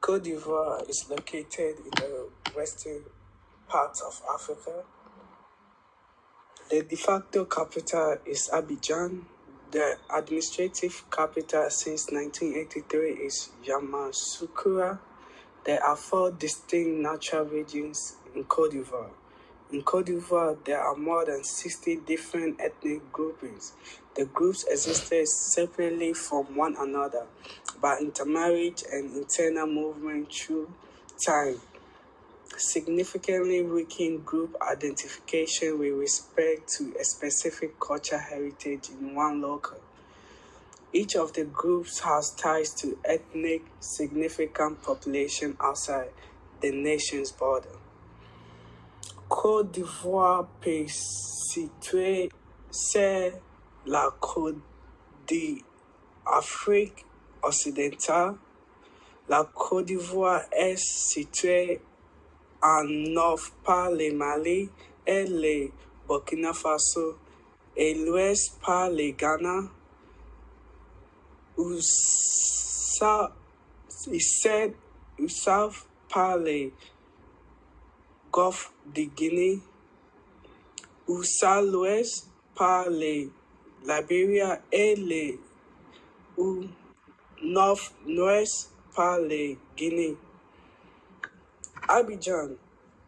Cote d'Ivoire is located in the western part of Africa. The de facto capital is Abidjan. The administrative capital since 1983 is Yamoussoukro. There are 4 distinct natural regions in Cote d'Ivoire. In Cote d'Ivoire, there are more than 60 different ethnic groupings. The groups existed separately from one another by intermarriage and internal movement through time, significantly weakened group identification with respect to a specific cultural heritage in one local. Each of the groups has ties to ethnic significant population outside the nation's border. Côte d'Ivoire peut située sur la côte d'Afrique occidentale. La Côte d'Ivoire est située en nord par le Mali et le Burkina Faso et l'ouest par le Ghana. Au south par le Golfe de Guinée, au sud-ouest par le Liberia et le nord-ouest par le Guinée. Abidjan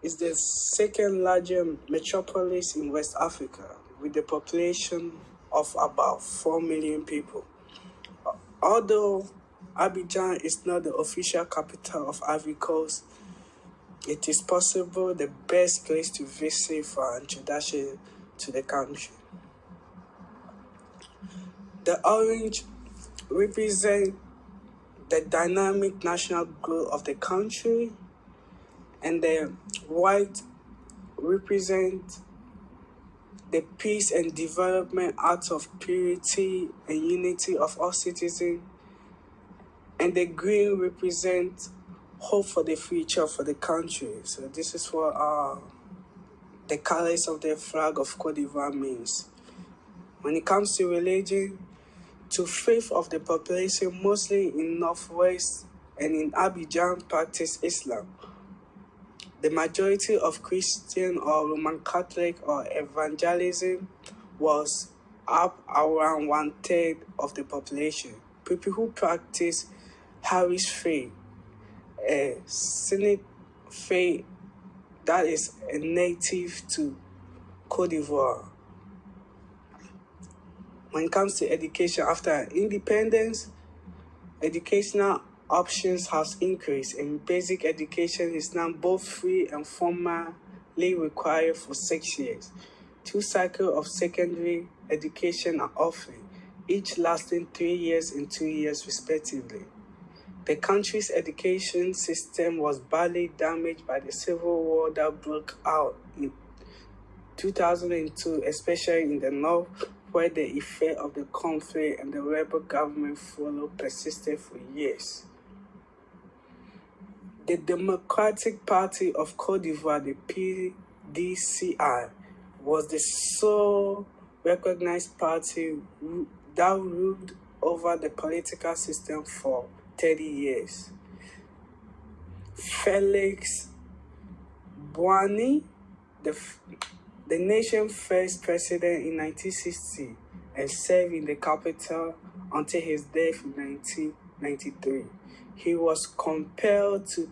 is the second largest metropolis in West Africa, with a population of about 4 million people. Although Abidjan is not the official capital of Ivory Coast, it is possible the best place to visit for introduction to the country. The orange represents the dynamic national growth of the country, and the white represents the peace and development out of purity and unity of all citizens, and the green represents hope for the future for the country. So this is what the colors of the flag of Cote d'Ivoire means. When it comes to religion, 2/5 of the population, mostly in Northwest and in Abidjan, practice Islam. The majority of Christian or Roman Catholic or evangelism was up around 1/3 of the population. People who practice Harris faith, a Sunni faith that is a native to Cote d'Ivoire. When it comes to education, after independence, educational options has increased, and basic education is now both free and formally required for 6 years. 2 cycles of secondary education are offered, each lasting 3 years and 2 years respectively. The country's education system was badly damaged by the civil war that broke out in 2002, especially in the north, where the effect of the conflict and the rebel government followed persisted for years. The Democratic Party of Cote d'Ivoire, the PDCI, was the sole recognized party that ruled over the political system for 30 years. Felix Boigny, the nation's first president in 1960, and served in the capital until his death in 1993. He was compelled to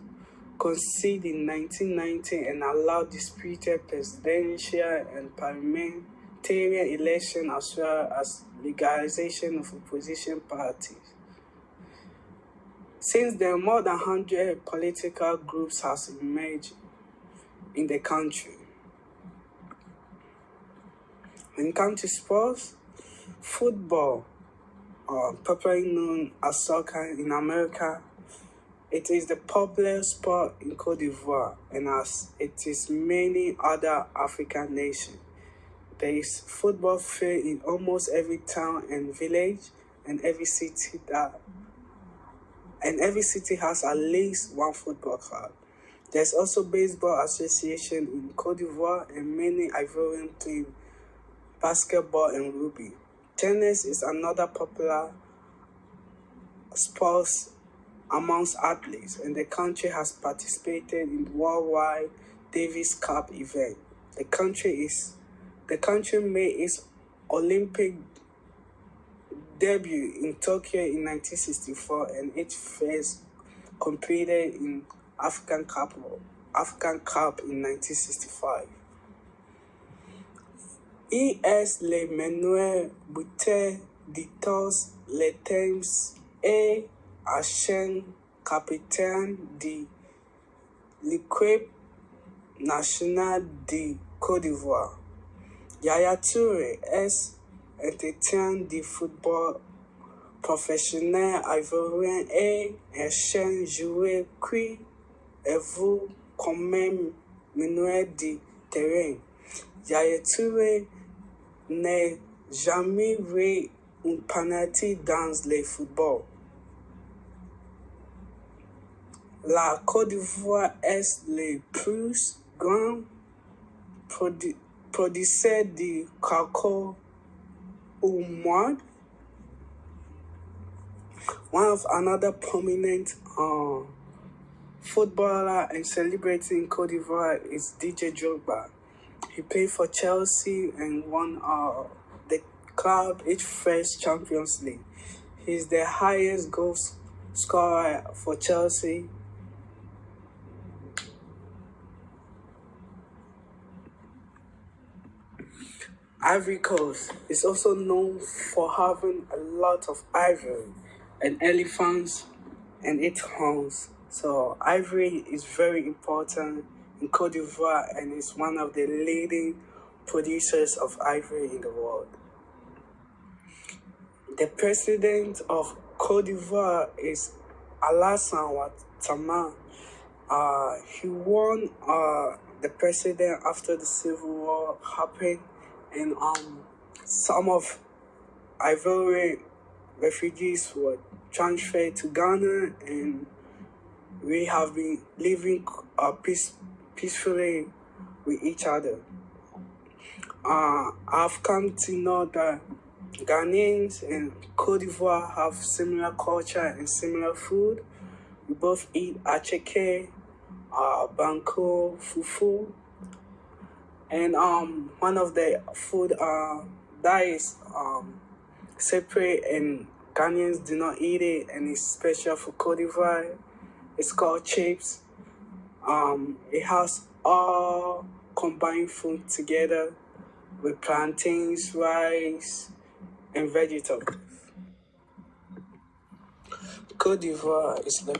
concede in 1990 and allowed disputed presidential and parliamentary elections as well as legalization of opposition parties. Since then, more than 100 political groups have emerged in the country. When it comes to sports, football, popularly known as soccer in America, it is the popular sport in Cote d'Ivoire, and as it is many other African nations. There is football field in almost every town and village, and every city has at least one football club. There's also baseball association in Cote d'Ivoire, and many Ivorians play basketball and rugby. Tennis is another popular sports amongst athletes, and the country has participated in the worldwide Davis Cup event. The country made its Olympic debut in Tokyo in 1964 and its first competed in African Cup in 1965. ES Le Manuel Boutet Ditos Le Temps et ancien capitaine de l'équipe nationale de Côte d'Ivoire. Yaya Touré est entraîneur de football professionnel ivoirien et ancien joueur qui évolue comme meneur de terrain. Yaya Touré n'a jamais vu un penalty dans le football. La Côte d'Ivoire est le plus grand producteur de cacao au monde. One of another prominent footballer and celebrity in Côte d'Ivoire is DJ Drogba. He played for Chelsea and won the club its first Champions League. He is the highest goal scorer for Chelsea. Ivory Coast is also known for having a lot of ivory and elephants and its horns. So ivory is very important in Côte d'Ivoire and is one of the leading producers of ivory in the world. The president of Côte d'Ivoire is Alassane Ouattara. He won the president after the Civil War happened, and some of Ivory refugees were transferred to Ghana, and we have been living peacefully with each other. I've come to know that Ghanaians and Côte d'Ivoire have similar culture and similar food. We both eat acheke, banko, fufu, and one of the food that is separate and Ghanaians do not eat it, and it's special for Côte d'Ivoire. It's called chips. It has all combined food together with plantains, rice, and vegetables. Côte d'Ivoire is the